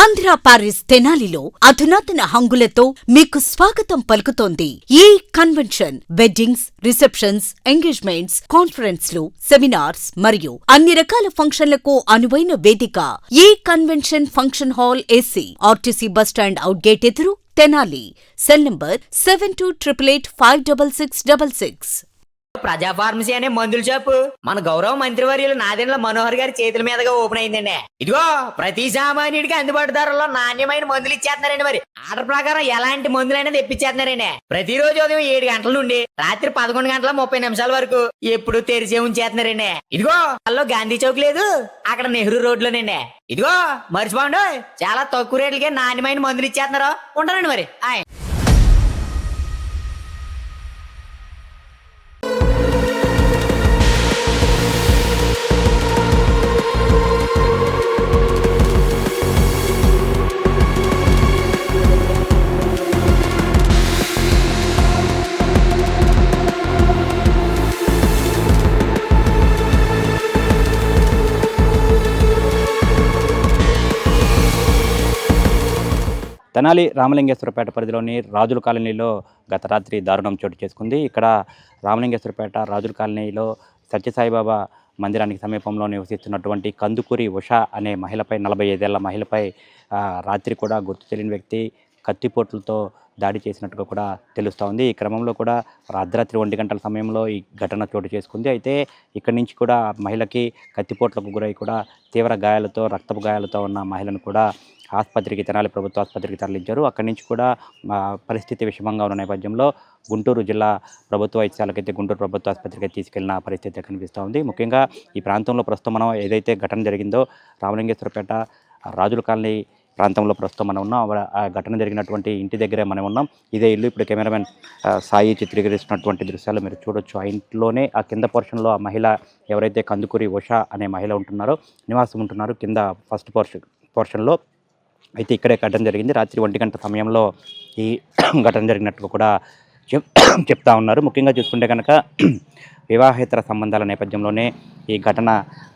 Andhra Paris తెనాలిలో అధునాతన హంగులతో మీకు స్వాగతం పలుకుతోంది ఈ కన్వెన్షన్. వెడ్డింగ్స్, రిసెప్షన్స్, ఎంగేజ్మెంట్స్, కాన్ఫరెన్స్లు, సెమినార్స్ మరియు అన్ని రకాల ఫంక్షన్లకు అనువైన వేదిక. ఈ convention function hall AC, RTC bus stand out gate ఎదురు, తెనాలి. Cell number 7288566666. ప్రజా ఫార్మసీ అనే మందుల షాపు మన గౌరవ మంత్రివర్యులు నాదెండ్ల మనోహర్ గారి చేతుల మీదుగా ఓపెన్ అయిందండి. ఇదిగో ప్రతి సామాన్యుడికి అందుబాటు ధరలో నాణ్యమైన మందులు ఇచ్చేస్తున్నారండి. మరి ఆర్డర్ ప్రకారం ఎలాంటి మందులైనా తెప్పించేస్తున్నారండి. ప్రతిరోజు ఉదయం 7 గంటల నుండి రాత్రి 11 గంటల 30 నిమిషాల వరకు ఎప్పుడు తెరిచే ఉంచేస్తున్నారండి. ఇదిగో అల్లో గాంధీ చౌక్ లేదు, అక్కడ నెహ్రూ రోడ్లోనండి. ఇదిగో మర్చిపోండి, చాలా తక్కువ రేట్లకే నాణ్యమైన మందులు ఇచ్చేస్తున్నారు. ఉంటారండి మరి. తెనాలి రామలింగేశ్వరపేట పరిధిలోని రాజుల కాలనీలో గత రాత్రి దారుణం చోటు చేసుకుంది. ఇక్కడ రామలింగేశ్వరపేట రాజుల కాలనీలో సత్యసాయిబాబా మందిరానికి సమీపంలో నివసిస్తున్నటువంటి కందుకూరి ఉష అనే మహిళపై 45 ఏళ్ల మహిళపై రాత్రి కూడా గుర్తు తెలియని వ్యక్తి కత్తిపోట్లతో దాడి చేసినట్టుగా కూడా తెలుస్తూ ఉంది. ఈ క్రమంలో కూడా అర్ధరాత్రి 1 గంటల సమయంలో ఈ ఘటన చోటు చేసుకుంది. అయితే ఇక్కడి నుంచి కూడా మహిళకి కత్తిపోట్లకు గురై కూడా తీవ్ర గాయాలతో, రక్తపు గాయాలతో ఉన్న మహిళను కూడా ఆసుపత్రికి, తెనాలి ప్రభుత్వ ఆసుపత్రికి తరలించారు. అక్కడి నుంచి కూడా పరిస్థితి విషమంగా ఉన్న నేపథ్యంలో గుంటూరు జిల్లా ప్రభుత్వ వైద్యశాలకైతే గుంటూరు ప్రభుత్వ ఆసుపత్రికి తీసుకెళ్లిన పరిస్థితి కనిపిస్తూ ఉంది. ముఖ్యంగా ఈ ప్రాంతంలో ప్రస్తుతం మనం ఏదైతే ఘటన జరిగిందో రామలింగేశ్వరపేట రాజుల కాలనీ ప్రాంతంలో ప్రస్తుతం మనం ఉన్నాం. ఆ ఘటన జరిగినటువంటి ఇంటి దగ్గరే మనం ఉన్నాం. ఇదే ఇల్లు. ఇప్పుడు కెమెరామెన్ సాయి చిత్రీకరిస్తున్నటువంటి దృశ్యాలు మీరు చూడొచ్చు. ఆ ఇంట్లోనే ఆ కింద పోర్షన్లో ఆ మహిళ ఎవరైతే కందుకూరి ఉష అనే మహిళ ఉంటున్నారో నివాసం ఉంటున్నారు కింద ఫస్ట్ పోర్షన్లో. అయితే ఇక్కడే ఘటన జరిగింది. రాత్రి 1 గంట సమయంలో ఈ ఘటన జరిగినట్టుగా కూడా చెప్తా ఉన్నారు. ముఖ్యంగా చూసుకుంటే కనుక వివాహేతర సంబంధాల నేపథ్యంలోనే ఈ ఘటన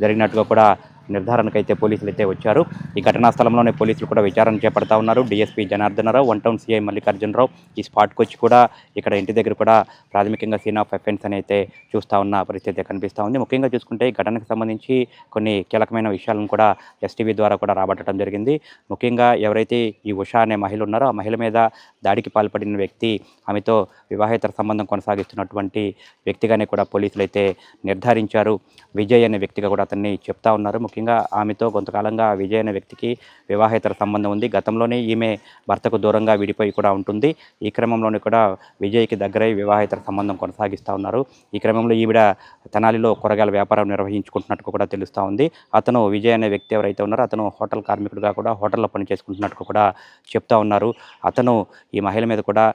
జరిగినట్టుగా కూడా నిర్ధారణకైతే పోలీసులు అయితే వచ్చారు. ఈ ఘటనా స్థలంలోనే పోలీసులు కూడా విచారణ చేపడతా ఉన్నారు. DSP Janardhana Rao, 1 town CI Mallikarjunarao ఈ స్పాట్కి వచ్చి కూడా ఇక్కడ ఇంటి దగ్గర కూడా ప్రాథమికంగా సీన్ ఆఫ్ అఫెన్స్ అని అయితే చూస్తూ ఉన్న పరిస్థితి కనిపిస్తూ ఉంది. ముఖ్యంగా చూసుకుంటే ఈ ఘటనకు సంబంధించి కొన్ని కీలకమైన విషయాలను కూడా ఎస్టీవీ ద్వారా కూడా రాబట్టడం జరిగింది. ముఖ్యంగా ఎవరైతే ఈ ఉష అనే మహిళ ఉన్నారో ఆ మహిళ మీద దాడికి పాల్పడిన వ్యక్తి, ఆమెతో వివాహేతర సంబంధం కొనసాగిస్తున్నటువంటి వ్యక్తిగానే కూడా పోలీసులు అయితే నిర్ధారించారు. విజయ్ అనే వ్యక్తిగా కూడా అతన్ని చెప్తా ఉన్నారు. ముఖ్యంగా ఆమెతో కొంతకాలంగా విజయ్ అనే వ్యక్తికి వివాహేతర సంబంధం ఉంది. గతంలోనే ఈమె భర్తకు దూరంగా విడిపోయి కూడా ఉంటుంది. ఈ క్రమంలోనే కూడా విజయ్కి దగ్గరై వివాహేతర సంబంధం కొనసాగిస్తూ ఉన్నారు. ఈ క్రమంలో ఈవిడ తెనాలిలో కూరగాయల వ్యాపారం నిర్వహించుకుంటున్నట్టు కూడా తెలుస్తూ ఉంది. అతను విజయ్ అనే వ్యక్తి ఎవరైతే ఉన్నారో అతను హోటల్ కార్మికుడిగా కూడా హోటల్లో పనిచేసుకుంటున్నట్టు కూడా చెప్తా ఉన్నారు. అతను ఈ మహిళ మీద కూడా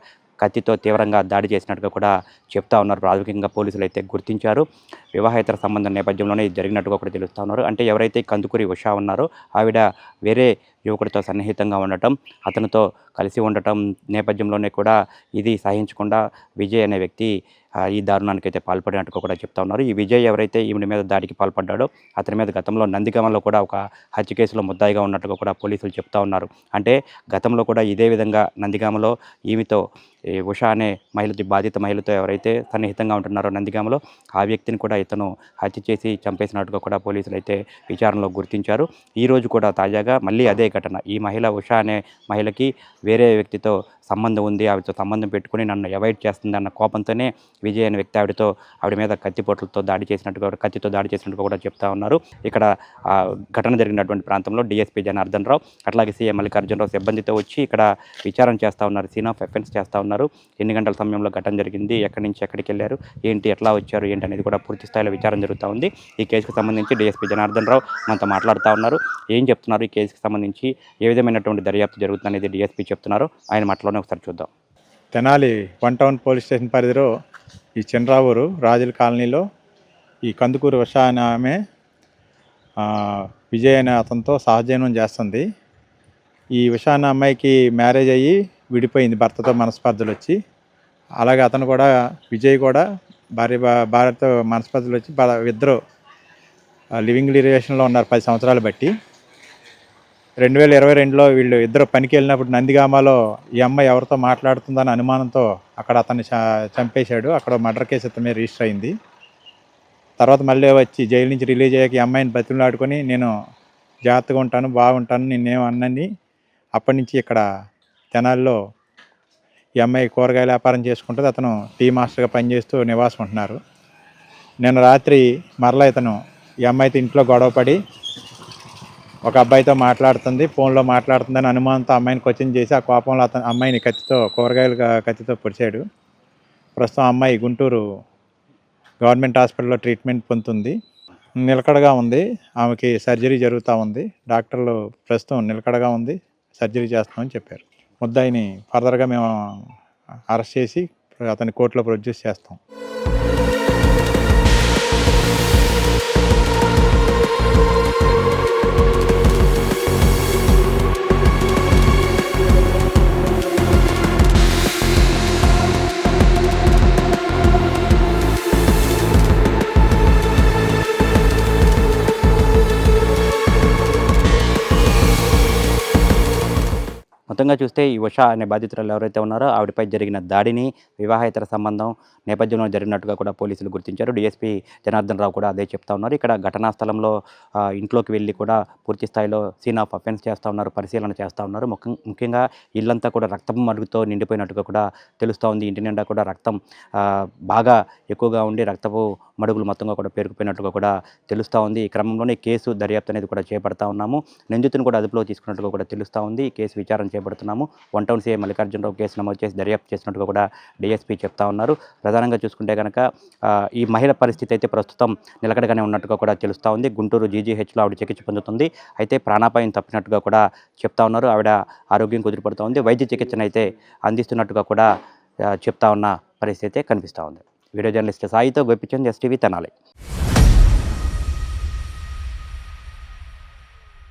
కత్తితో తీవ్రంగా దాడి చేసినట్టుగా కూడా చెప్తా ఉన్నారు. ప్రాథమికంగా పోలీసులు అయితే గుర్తించారు. వివాహేతర సంబంధం నేపథ్యంలోనే ఇది జరిగినట్టుగా కూడా తెలుస్తూ ఉన్నారు. అంటే ఎవరైతే కందుకూరి ఉష ఉన్నారో ఆవిడ వేరే యువకుడితో సన్నిహితంగా ఉండటం, అతనితో కలిసి ఉండటం నేపథ్యంలోనే కూడా ఇది సహించకుండా విజయ్ అనే వ్యక్తి ఈ దారుణానికి అయితే పాల్పడినట్టుగా కూడా చెప్తా ఉన్నారు. ఈ విజయ్ ఎవరైతే ఈవిడ మీద దాడికి పాల్పడ్డాడో అతని మీద గతంలో నందిగామలో కూడా ఒక హత్య కేసులో ముద్దాయిగా ఉన్నట్టుగా కూడా పోలీసులు చెప్తా ఉన్నారు. అంటే గతంలో కూడా ఇదే విధంగా నందిగామలో ఈమెతో ఉష అనే బాధిత మహిళతో ఎవరైతే సన్నిహితంగా ఉంటున్నారో నందిగామలో ఆ వ్యక్తిని కూడా ఇతను హత్య చేసి చంపేసినట్టుగా కూడా పోలీసులు అయితే విచారణలో గుర్తించారు. ఈరోజు కూడా తాజాగా మళ్ళీ అదే ఘటన. ఈ మహిళ ఉష అనే మహిళకి వేరే వ్యక్తితో సంబంధం ఉంది, ఆవిడతో సంబంధం పెట్టుకుని నన్ను అవాయిడ్ చేస్తుంది అన్న కోపంతోనే విజయ్ అనే వ్యక్తి ఆవిడ మీద కత్తితో దాడి చేసినట్టుగా కూడా చెప్తా ఉన్నారు. ఇక్కడ ఘటన జరిగినటువంటి ప్రాంతంలో డీఎస్పీ జనార్దనరావు అట్లాగే సీఐ మల్లికార్జునరావు సిబ్బందితో వచ్చి ఇక్కడ విచారణ చేస్తూ ఉన్నారు. సీన్ ఆఫ్ అఫెన్స్ చేస్తూ ఉన్నారు. ఎన్ని గంటల సమయంలో ఘటన జరిగింది, ఎక్కడి నుంచి ఎక్కడికి వెళ్ళారు, ఏంటి, ఎట్లా వచ్చారు, ఏంటి అనేది కూడా పూర్తి స్థాయిలో విచారణ జరుగుతూ ఉంది. ఈ కేసుకు సంబంధించి డీఎస్పీ జనార్దనరావు మనతో మాట్లాడుతూ ఉన్నారు. ఏం చెప్తున్నారు, ఈ కేసుకు సంబంధించి ఏ విధమైనటువంటి దర్యాప్తు జరుగుతుంది అనేది డీఎస్పీ చెప్తున్నారు. ఆయన మాటలోనే ఒకసారి చూద్దాం. తెనాలి 1 టౌన్ పోలీస్ స్టేషన్ పరిధిలో ఈ చిన్నరావూరు రాజుల కాలనీలో ఈ కందుకూరి ఉష అనే ఆమె విజయ్ అనే అతనితో సహజీవనం చేస్తుంది. ఈ ఉష అనే అమ్మాయికి మ్యారేజ్ అయ్యి విడిపోయింది భర్తతో మనస్పర్ధలు వచ్చి. అలాగే అతను కూడా విజయ్ కూడా భార్యతో మనస్పర్ధలు వచ్చి ఇద్దరు లివింగ్ రిలేషన్లో ఉన్నారు 10 సంవత్సరాలు బట్టి. 2022లో వీళ్ళు ఇద్దరు పనికి వెళ్ళినప్పుడు నందిగామలో ఈ అమ్మాయి ఎవరితో మాట్లాడుతుందని అనుమానంతో అక్కడ అతన్ని చంపేశాడు. అక్కడ మర్డర్ కేసు అతని మీద రిజిస్టర్ అయింది. తర్వాత మళ్ళీ వచ్చి జైలు నుంచి రిలీజ్ అయ్యాక ఈ అమ్మాయిని బతిమలాడుకొని నేను జాగ్రత్తగా ఉంటాను, బాగుంటాను, నిన్నేం అన్నని అప్పటి నుంచి ఇక్కడ తెనాలిలో ఈ అమ్మాయి కూరగాయల వ్యాపారం చేసుకుంటుంది. అతను టీ మాస్టర్గా పనిచేస్తూ నివాసం ఉంటున్నారు. నిన్న రాత్రి మరలా ఇతను ఈ అమ్మాయితో ఇంట్లో గొడవపడి ఒక అబ్బాయితో మాట్లాడుతుంది, ఫోన్లో మాట్లాడుతుందని అనుమానంతో అమ్మాయిని క్వశ్చన్ చేసి ఆ కోపంలో అతను అమ్మాయిని కూరగాయల కత్తితో పొడిచాడు. ప్రస్తుతం అమ్మాయి గుంటూరు గవర్నమెంట్ హాస్పిటల్లో ట్రీట్మెంట్ పొందుతుంది. నిలకడగా ఉంది, ఆమెకి సర్జరీ జరుగుతూ ఉంది. డాక్టర్లు ప్రస్తుతం నిలకడగా ఉంది, సర్జరీ చేస్తామని చెప్పారు. ముద్దాయిని ఫర్దర్గా మేము అరెస్ట్ చేసి అతని కోర్టులో ప్రొడ్యూస్ చేస్తాం. మొత్తంగా చూస్తే ఈ ఉష అనే బాధితురాలు ఎవరైతే ఉన్నారో ఆవిడపై జరిగిన దాడిని వివాహేతర సంబంధం నేపథ్యంలో జరిగినట్టుగా కూడా పోలీసులు గుర్తించారు. డీఎస్పీ జనార్దన్ రావు కూడా అదే చెప్తా ఉన్నారు. ఇక్కడ ఘటనా స్థలంలో ఇంట్లోకి వెళ్ళి కూడా పూర్తి స్థాయిలో సీన్ ఆఫ్ అఫెన్స్ చేస్తూ ఉన్నారు, పరిశీలన చేస్తూ ఉన్నారు. ముఖ్యంగా ఇల్లంతా కూడా రక్తం మడుగుతో నిండిపోయినట్టుగా కూడా తెలుస్తూ ఉంది. ఇంటి నిండా కూడా రక్తం బాగా ఎక్కువగా ఉండి రక్తపు మడుగులు మొత్తంగా కూడా పేరుకుపోయినట్టుగా కూడా తెలుస్తూ ఉంది. ఈ క్రమంలోనే కేసు దర్యాప్తు అనేది కూడా చేపడతా ఉన్నాము. నిందితుని కూడా అదుపులో తీసుకున్నట్టుగా కూడా తెలుస్తూ ఉంది. ఈ కేసు విచారణ చేపడుతున్నాము. 1 టౌన్ సీఐ మల్లికార్జునరావు కేసు నమోదు చేసి దర్యాప్తు చేసినట్టుగా కూడా డీఎస్పీ చెప్తా ఉన్నారు. ప్రధానంగా చూసుకుంటే కనుక ఈ మహిళ పరిస్థితి అయితే ప్రస్తుతం నిలకడగానే ఉన్నట్టుగా కూడా తెలుస్తూ ఉంది. గుంటూరు జీజీహెచ్లో ఆవిడ చికిత్స పొందుతుంది. అయితే ప్రాణాపాయం తప్పినట్టుగా కూడా చెప్తా ఉన్నారు. ఆవిడ ఆరోగ్యం కుదిరిపడుతూ ఉంది. వైద్య చికిత్సను అయితే అందిస్తున్నట్టుగా కూడా చెప్తా ఉన్న పరిస్థితి అయితే కనిపిస్తూ ఉంది. వీడియో జర్నలిస్ట్ సాయితో గోపిచంద్, ఎస్టీవీ తెనాలి.